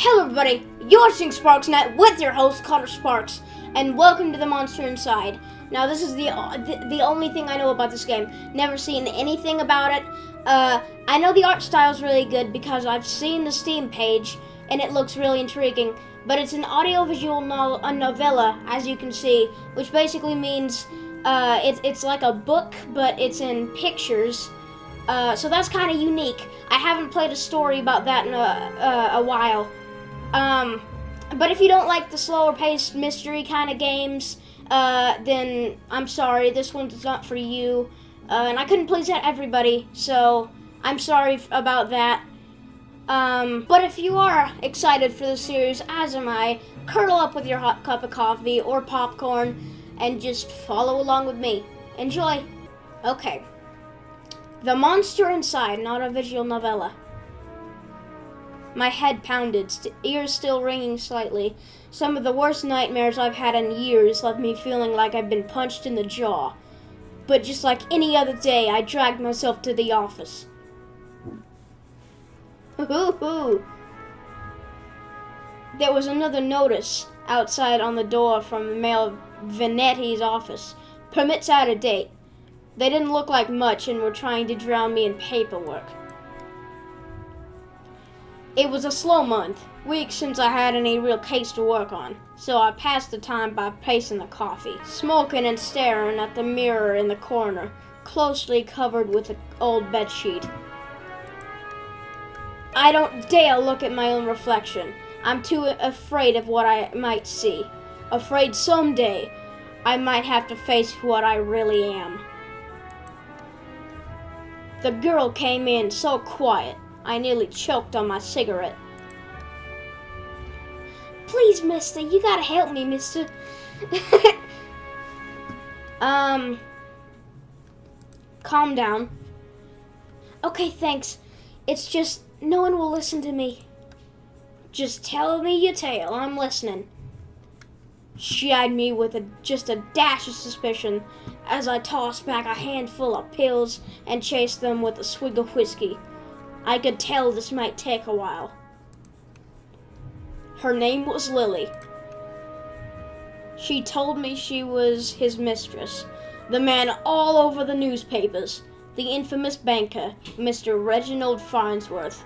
Hello everybody, you're watching SparksNet with your host Connor Sparks, and welcome to The Monster Inside. Now this is the only thing I know about this game. Never seen anything about it. I know the art style is really good because I've seen the Steam page and it looks really intriguing. But it's an audiovisual novella, as you can see, which basically means it's like a book, but it's in pictures. So that's kind of unique. I haven't played a story about that in a while. But if you don't like the slower-paced mystery kind of games, then I'm sorry, this one's not for you. And I couldn't please everybody, so I'm sorry about that. But if you are excited for the series, as am I, curl up with your hot cup of coffee or popcorn and just follow along with me. Enjoy! Okay. The Monster Inside, not a visual novella. My head pounded, ears still ringing slightly. Some of the worst nightmares I've had in years left me feeling like I'd been punched in the jaw. But just like any other day, I dragged myself to the office. Hoo-hoo! There was another notice outside on the door from Mail Vanetti's office. Permits out of date. They didn't look like much and were trying to drown me in paperwork. It was a slow month, weeks since I had any real case to work on, so I passed the time by pacing the coffee, smoking and staring at the mirror in the corner, closely covered with an old bedsheet. I don't dare look at my own reflection. I'm too afraid of what I might see. Afraid someday I might have to face what I really am. The girl came in so quiet, I nearly choked on my cigarette. Please, mister, you gotta help me, mister. Calm down. Okay, thanks. It's just, no one will listen to me. Just tell me your tale, I'm listening. She eyed me with just a dash of suspicion as I tossed back a handful of pills and chased them with a swig of whiskey. I could tell this might take a while. Her name was Lily. She told me she was his mistress, the man all over the newspapers, the infamous banker, Mr. Reginald Farnsworth.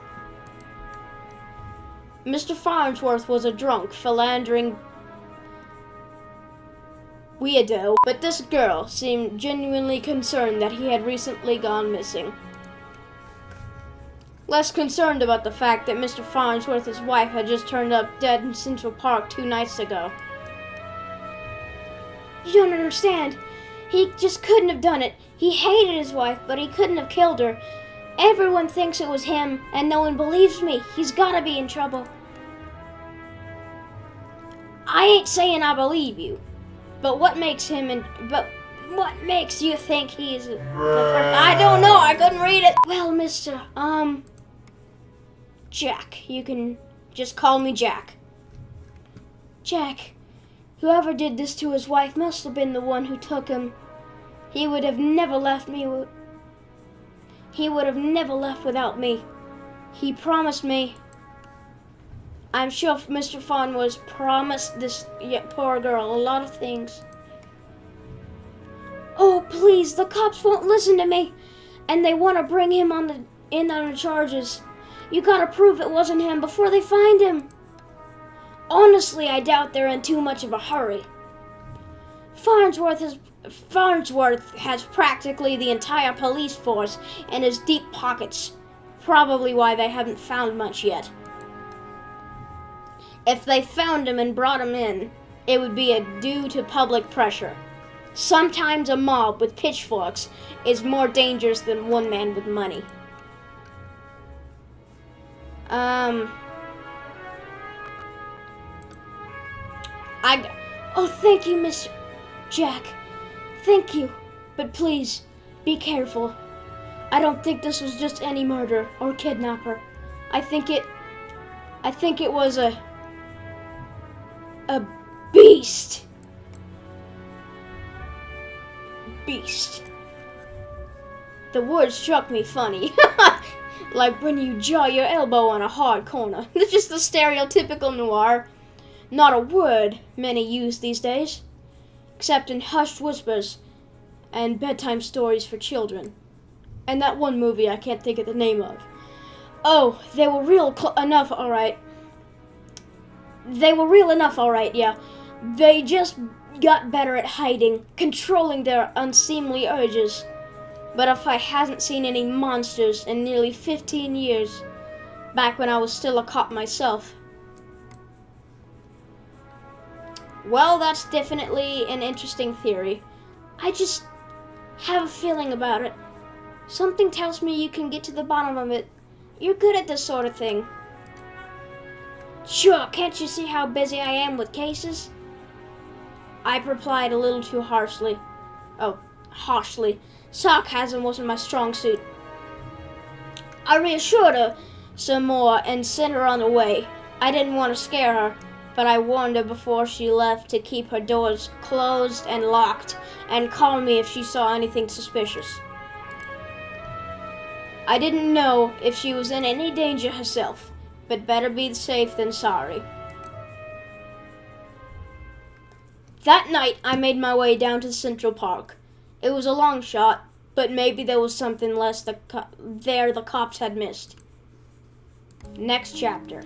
Mr. Farnsworth was a drunk, philandering weirdo, but this girl seemed genuinely concerned that he had recently gone missing. Less concerned about the fact that Mr. Farnsworth's wife had just turned up dead in Central Park 2 nights ago. You don't understand. He just couldn't have done it. He hated his wife, but he couldn't have killed her. Everyone thinks it was him, and no one believes me. He's gotta be in trouble. I ain't saying I believe you, but what makes you think he's the person? I don't know, I couldn't read it. Well, mister, Jack. You can just call me Jack. Jack, whoever did this to his wife must have been the one who took him. He would have never left without me. He promised me. I'm sure Mr. Farnsworth promised this poor girl a lot of things. Oh, please, the cops won't listen to me, and they want to bring him on the charges. You gotta prove it wasn't him before they find him. Honestly, I doubt they're in too much of a hurry. Farnsworth has practically the entire police force in his deep pockets. Probably why they haven't found much yet. If they found him and brought him in, it would be due to public pressure. Sometimes a mob with pitchforks is more dangerous than one man with money. Oh, thank you, Mr. Jack. Thank you. But please, be careful. I don't think this was just any murder or kidnapper. I think it was a beast. Beast. The word struck me funny. Like when you jaw your elbow on a hard corner. It's just the stereotypical noir. Not a word many use these days, except in hushed whispers and bedtime stories for children. And that one movie I can't think of the name of. Oh, they were real enough, alright. They were real enough, alright, yeah. They just got better at hiding, controlling their unseemly urges. But if I hadn't seen any monsters in nearly 15 years, back when I was still a cop myself. Well, that's definitely an interesting theory. I just have a feeling about it. Something tells me you can get to the bottom of it. You're good at this sort of thing. Sure, can't you see how busy I am with cases? I replied a little too harshly. Sarcasm wasn't my strong suit. I reassured her some more and sent her on her way. I didn't want to scare her, but I warned her before she left to keep her doors closed and locked and call me if she saw anything suspicious. I didn't know if she was in any danger herself, but better be safe than sorry. That night, I made my way down to Central Park. It was a long shot, but maybe there was something less the cops had missed. Next chapter.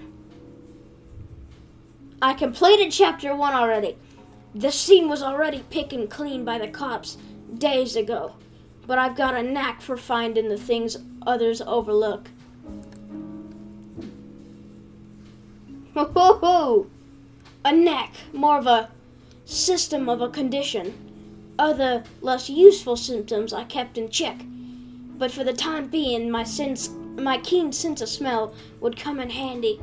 I completed chapter 1 already. The scene was already picked and cleaned by the cops days ago, but I've got a knack for finding the things others overlook. Ho! A knack, more of a system of a condition. Other, less useful symptoms I kept in check, but for the time being, my keen sense of smell would come in handy.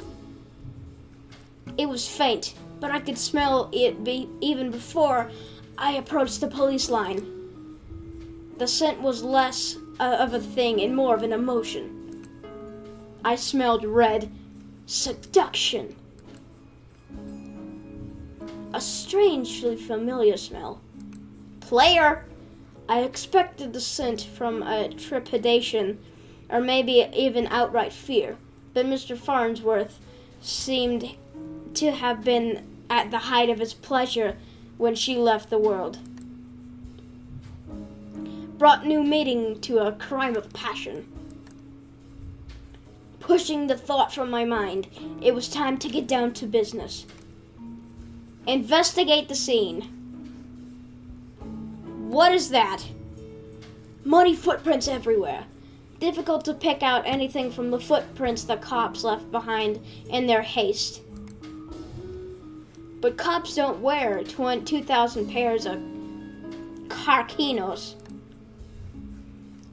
It was faint, but I could smell it even before I approached the police line. The scent was less of a thing and more of an emotion. I smelled red. Seduction. A strangely familiar smell. Player! I expected the scent from a trepidation, or maybe even outright fear, but Mr. Farnsworth seemed to have been at the height of his pleasure when she left the world. Brought new meaning to a crime of passion. Pushing the thought from my mind, it was time to get down to business. Investigate the scene. What is that? Muddy footprints everywhere. Difficult to pick out anything from the footprints the cops left behind in their haste. But cops don't wear 2,000 pairs of carquinos.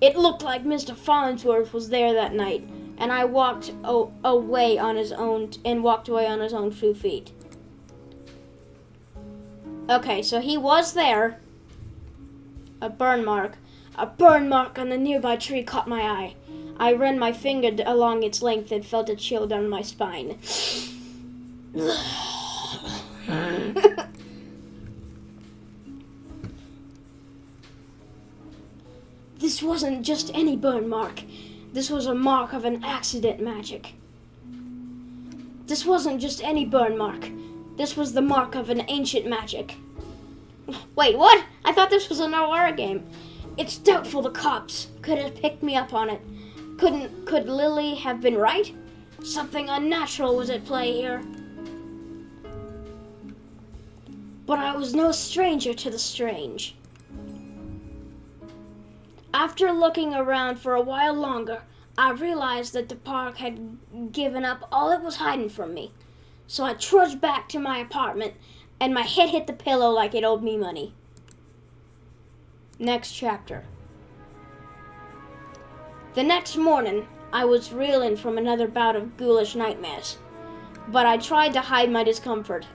It looked like Mr. Farnsworth was there that night, and I walked away on his own 2 feet. Okay, so he was there. A burn mark on the nearby tree caught my eye. I ran my finger along its length and felt a chill down my spine. This wasn't just any burn mark. This was a mark of an accident magic. This wasn't just any burn mark. This was the mark of an ancient magic. Wait, what? I thought this was a noir game. It's doubtful the cops could have picked me up on it. Could Lily have been right? Something unnatural was at play here. But I was no stranger to the strange. After looking around for a while longer, I realized that the park had given up all it was hiding from me. So I trudged back to my apartment, and my head hit the pillow like it owed me money. Next chapter. The next morning, I was reeling from another bout of ghoulish nightmares, but I tried to hide my discomfort.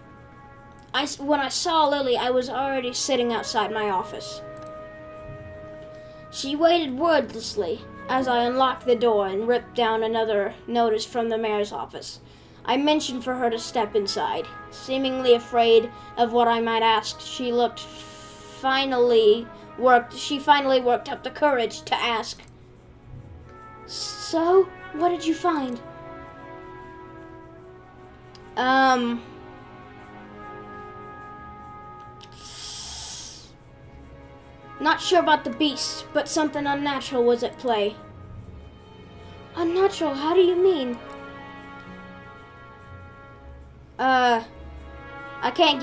When I saw Lily, I was already sitting outside my office. She waited wordlessly as I unlocked the door and ripped down another notice from the mayor's office. I motioned for her to step inside. Seemingly afraid of what I might ask, she finally worked up the courage to ask, "So, What did you find? Not sure about the beast, but something unnatural was at play. Unnatural? How do you mean? I can't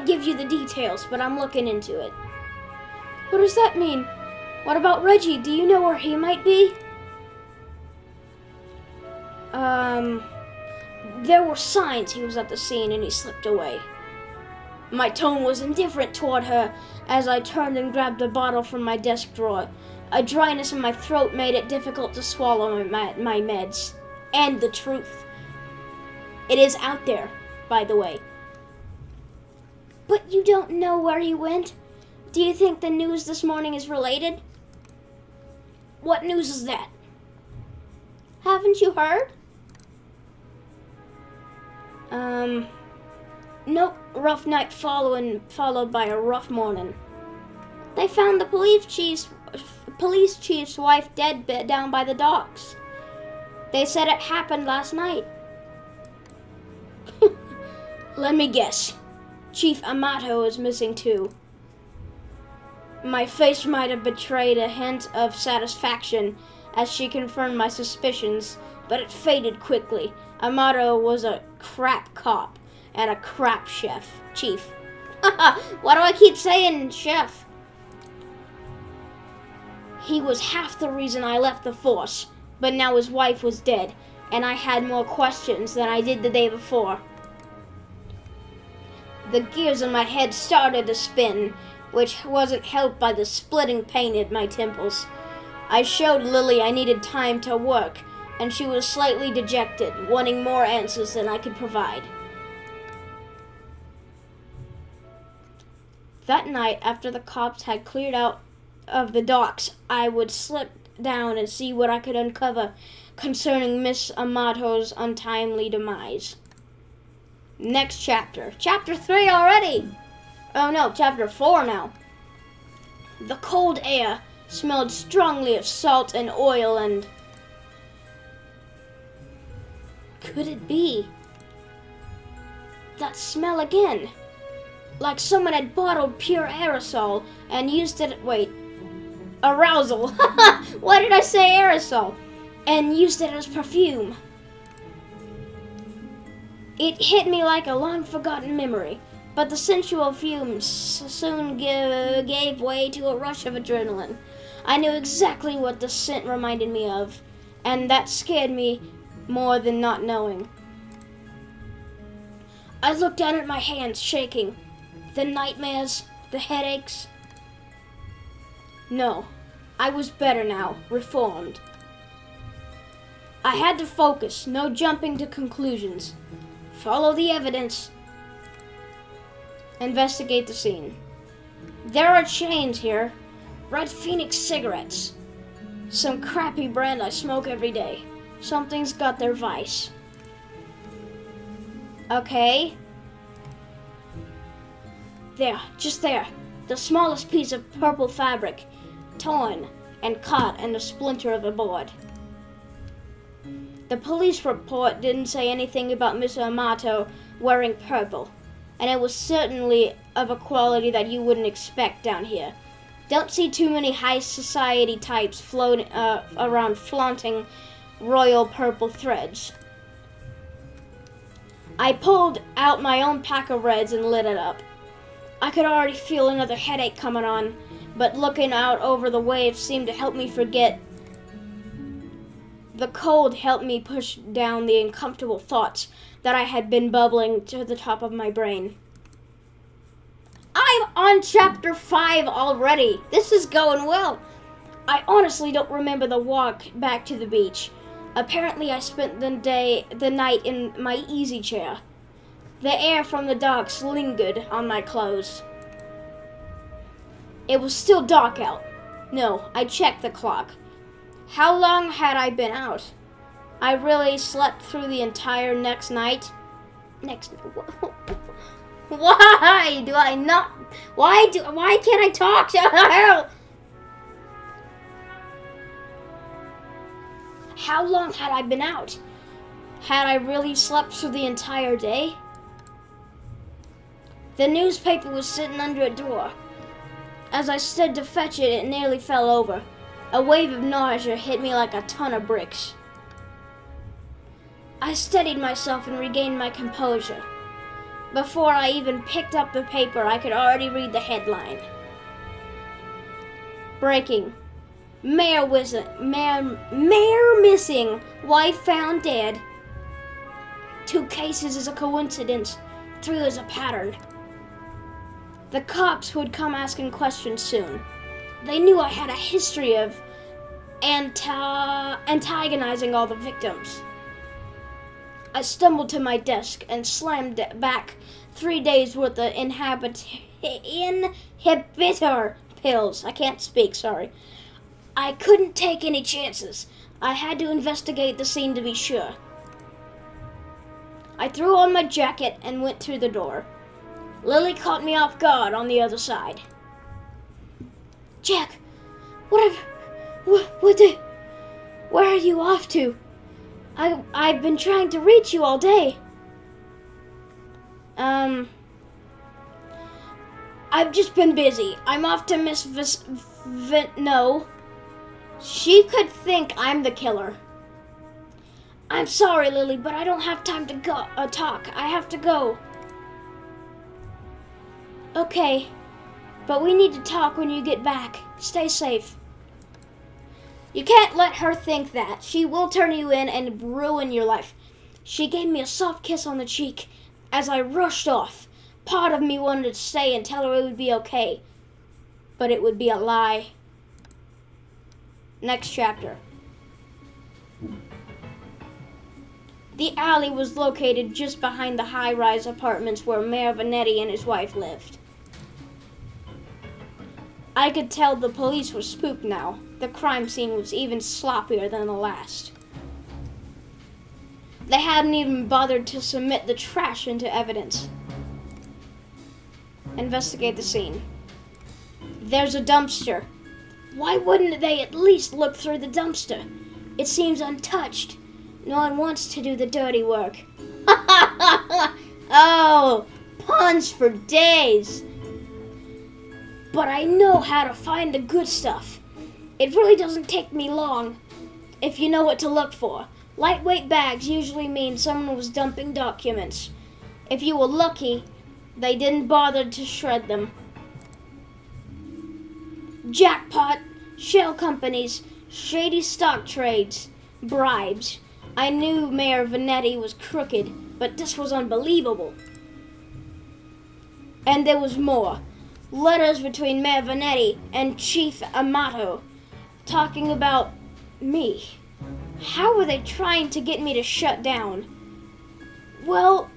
give you the details, but I'm looking into it. What does that mean? What about Reggie? Do you know where he might be? There were signs he was at the scene and he slipped away. My tone was indifferent toward her as I turned and grabbed a bottle from my desk drawer. A dryness in my throat made it difficult to swallow my meds. And the truth. It is out there, by the way. But you don't know where he went? Do you think the news this morning is related? What news is that? Haven't you heard? Nope. Rough night followed by a rough morning. They found the police chief's wife dead down by the docks. They said it happened last night. Let me guess. Chief Amato is missing too. My face might have betrayed a hint of satisfaction as she confirmed my suspicions, but it faded quickly. Amato was a crap cop and a crap chief. Why do I keep saying chef? He was half the reason I left the force, but now his wife was dead, and I had more questions than I did the day before. The gears in my head started to spin, which wasn't helped by the splitting pain at my temples. I showed Lily I needed time to work, and she was slightly dejected, wanting more answers than I could provide. That night, after the cops had cleared out of the docks, I would slip down and see what I could uncover concerning Miss Amato's untimely demise. Next chapter. Chapter 3 already! Oh no, chapter 4 now. The cold air smelled strongly of salt and oil and... Could it be? That smell again. Like someone had bottled pure aerosol and used it... Wait. Arousal. Why did I say aerosol? And used it as perfume. It hit me like a long-forgotten memory, but the sensual fumes soon gave way to a rush of adrenaline. I knew exactly what the scent reminded me of, and that scared me more than not knowing. I looked down at my hands, shaking. The nightmares, the headaches. No, I was better now, reformed. I had to focus, no jumping to conclusions. Follow the evidence. Investigate the scene. There are chains here. Red Phoenix cigarettes. Some crappy brand I smoke every day. Something's got their vice. Okay. There, just there. The smallest piece of purple fabric. Torn and caught in a splinter of a board. The police report didn't say anything about Mr. Amato wearing purple, and it was certainly of a quality that you wouldn't expect down here. Don't see too many high society types floating around flaunting royal purple threads. I pulled out my own pack of reds and lit it up. I could already feel another headache coming on, but looking out over the waves seemed to help me forget. The cold helped me push down the uncomfortable thoughts that I had been bubbling to the top of my brain. I'm on chapter 5 already. This is going well. I honestly don't remember the walk back to the beach. Apparently I spent the night in my easy chair. The air from the docks lingered on my clothes. It was still dark out. No, I checked the clock. How long had I been out? I really slept through the entire next night. Why do I not? Why can't I talk? How long had I been out? Had I really slept through the entire day? The newspaper was sitting under a door. As I stood to fetch it, it nearly fell over. A wave of nausea hit me like a ton of bricks. I steadied myself and regained my composure. Before I even picked up the paper, I could already read the headline. Breaking. Mayor missing. Wife found dead. 2 cases is a coincidence. 3 is a pattern. The cops would come asking questions soon. They knew I had a history of antagonizing all the victims. I stumbled to my desk and slammed back 3 days worth of inhibitor pills. I can't speak, sorry. I couldn't take any chances. I had to investigate the scene to be sure. I threw on my jacket and went through the door. Lily caught me off guard on the other side. Jack, where are you off to? I've been trying to reach you all day. I've just been busy. I'm off to Miss no. She could think I'm the killer. I'm sorry, Lily, but I don't have time to talk. I have to go. Okay, but we need to talk when you get back. Stay safe. You can't let her think that. She will turn you in and ruin your life. She gave me a soft kiss on the cheek as I rushed off. Part of me wanted to stay and tell her it would be okay, but it would be a lie. Next chapter. The alley was located just behind the high-rise apartments where Mayor Vanetti and his wife lived. I could tell the police were spooked now. The crime scene was even sloppier than the last. They hadn't even bothered to submit the trash into evidence. Investigate the scene. There's a dumpster. Why wouldn't they at least look through the dumpster? It seems untouched. No one wants to do the dirty work. Oh, puns for days. But I know how to find the good stuff. It really doesn't take me long if you know what to look for. Lightweight bags usually mean someone was dumping documents. If you were lucky, they didn't bother to shred them. Jackpot, shell companies, shady stock trades, bribes. I knew Mayor Vanetti was crooked, but this was unbelievable. And there was more. Letters between Mayor Vanetti and Chief Amato talking about me. How were they trying to get me to shut down? Well,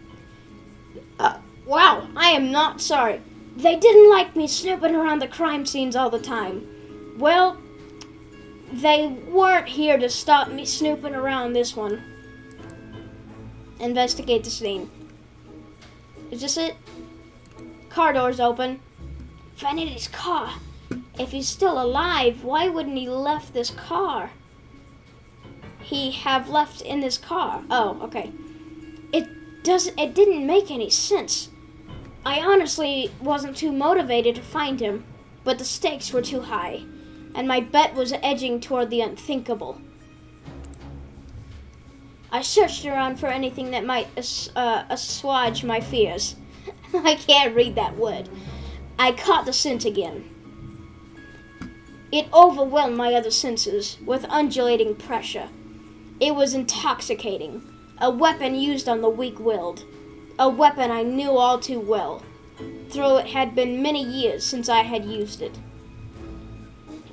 wow, I am not sorry. They didn't like me snooping around the crime scenes all the time. Well, they weren't here to stop me snooping around this one. Investigate the scene. Is this it? Car doors open. Vanetti's car. If he's still alive, why wouldn't he left this car? He have left in this car. Oh, okay. It didn't make any sense. I honestly wasn't too motivated to find him, but the stakes were too high, and my bet was edging toward the unthinkable. I searched around for anything that might assuage my fears. I can't read that word. I caught the scent again. It overwhelmed my other senses with undulating pressure. It was intoxicating. A weapon used on the weak-willed. A weapon I knew all too well, though it had been many years since I had used it.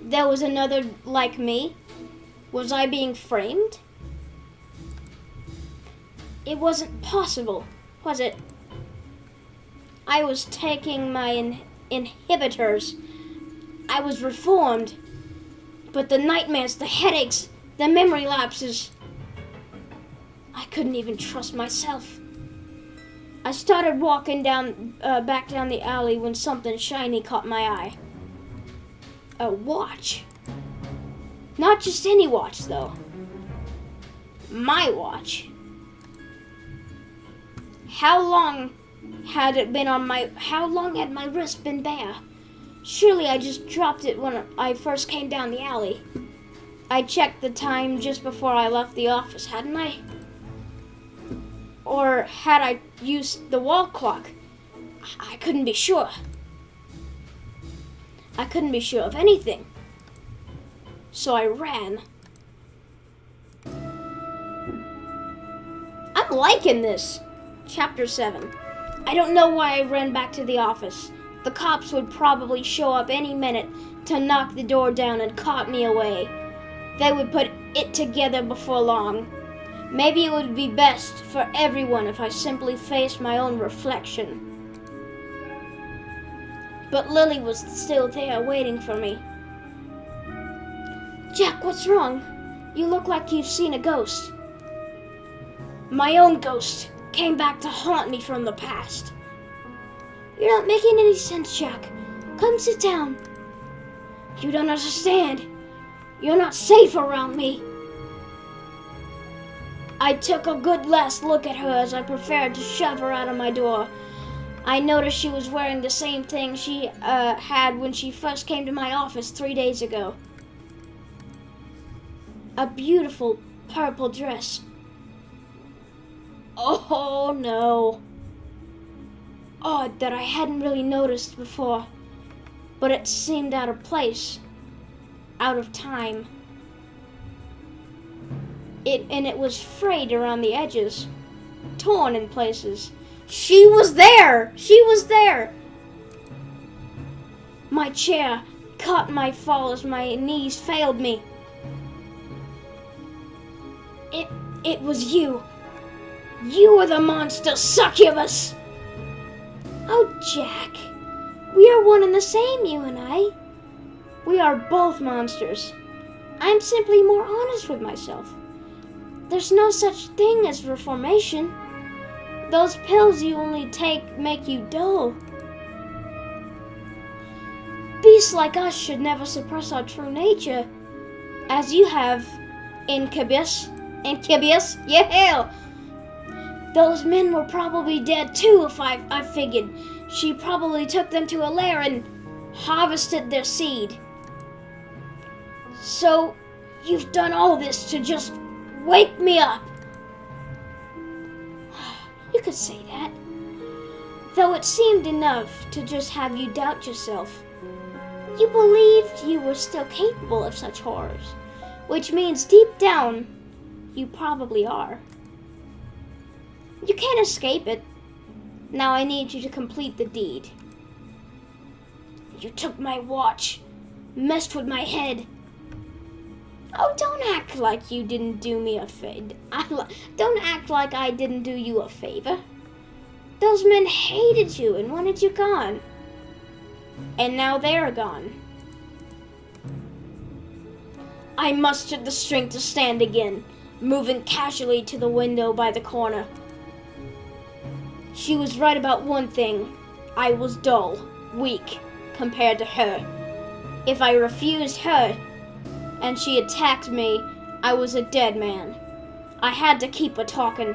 There was another like me. Was I being framed? It wasn't possible, was it? I was taking my inhibitors. I was reformed. But the nightmares, the headaches, the memory lapses. I couldn't even trust myself. I started walking back down the alley when something shiny caught my eye. A watch. Not just any watch, though. My watch? How long had my wrist been bare? Surely I just dropped it when I first came down the alley. I checked the time just before I left the office, hadn't I? Or had I used the wall clock? I couldn't be sure. I couldn't be sure of anything. So I ran. I'm liking this. Chapter 7. I don't know why I ran back to the office. The cops would probably show up any minute to knock the door down and cart me away. They would put it together before long. Maybe it would be best for everyone if I simply faced my own reflection. But Lily was still there waiting for me. Jack, what's wrong? You look like you've seen a ghost. My own ghost came back to haunt me from the past. You're not making any sense, Jack. Come sit down. You don't understand. You're not safe around me. I took a good last look at her as I prepared to shove her out of my door. I noticed she was wearing the same thing she had when she first came to my office 3 days ago. A beautiful purple dress. Oh no. Odd that I hadn't really noticed before, but it seemed out of place, out of time. It was frayed around the edges, torn in places. She was there! She was there! My chair caught my fall as my knees failed me. It was you. You were the monster succubus! Oh, Jack. We are one and the same, you and I. We are both monsters. I'm simply more honest with myself. There's no such thing as reformation. Those pills you only take make you dull. Beasts like us should never suppress our true nature. As you have, Incubus. Incubus? Yeah! Those men were probably dead too, if I figured. She probably took them to a lair and harvested their seed. So, you've done all this to just wake me up. You could say that. Though it seemed enough to just have you doubt yourself. You believed you were still capable of such horrors, which means deep down, you probably are. You can't escape it. Now I need you to complete the deed. You took my watch, messed with my head. Oh, don't act like you didn't do me a favor. Don't act like I didn't do you a favor. Those men hated you and wanted you gone. And now they're gone. I mustered the strength to stand again, moving casually to the window by the corner. She was right about one thing. I was dull, weak, compared to her. If I refused her, and she attacked me, I was a dead man. I had to keep her talking.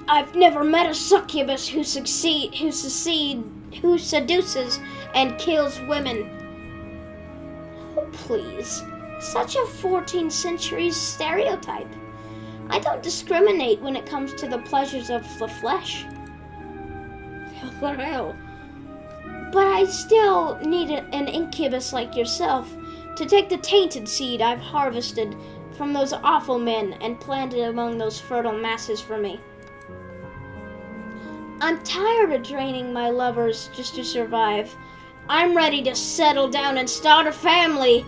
I've never met a succubus who seduces and kills women. Oh, please. Such a 14th century stereotype. I don't discriminate when it comes to the pleasures of the flesh. What the hell? But I still need an incubus like yourself to take the tainted seed I've harvested from those awful men and planted among those fertile masses for me. I'm tired of draining my lovers just to survive. I'm ready to settle down and start a family.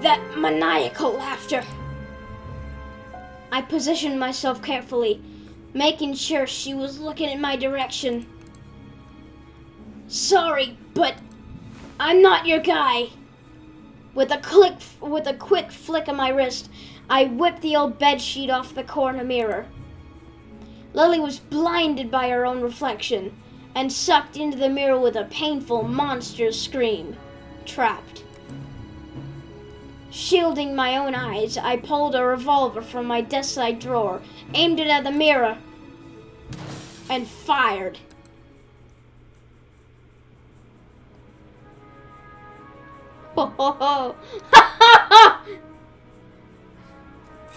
That maniacal laughter. I positioned myself carefully, making sure she was looking in my direction. Sorry, but I'm not your guy. With a quick flick of my wrist, I whipped the old bedsheet off the corner mirror. Lily was blinded by her own reflection and sucked into the mirror with a painful monster scream. Trapped. Shielding my own eyes, I pulled a revolver from my desk side drawer, aimed it at the mirror, and fired.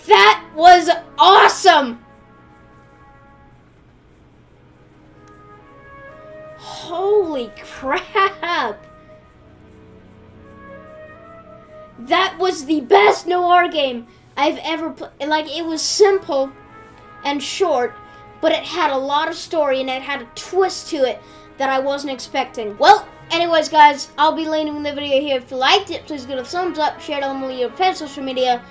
That was awesome! Holy crap! That was the best noir game I've ever played. Like, it was simple and short, but it had a lot of story and it had a twist to it that I wasn't expecting. Well, anyways, guys, I'll be leaving the video here. If you liked it, please give it a thumbs up, share it on all your social media.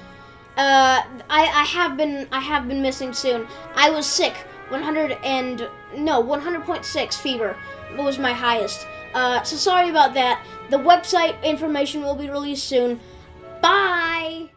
I have been missing soon. I was sick. 100.6 fever was my highest. So sorry about that. The website information will be released soon. Bye!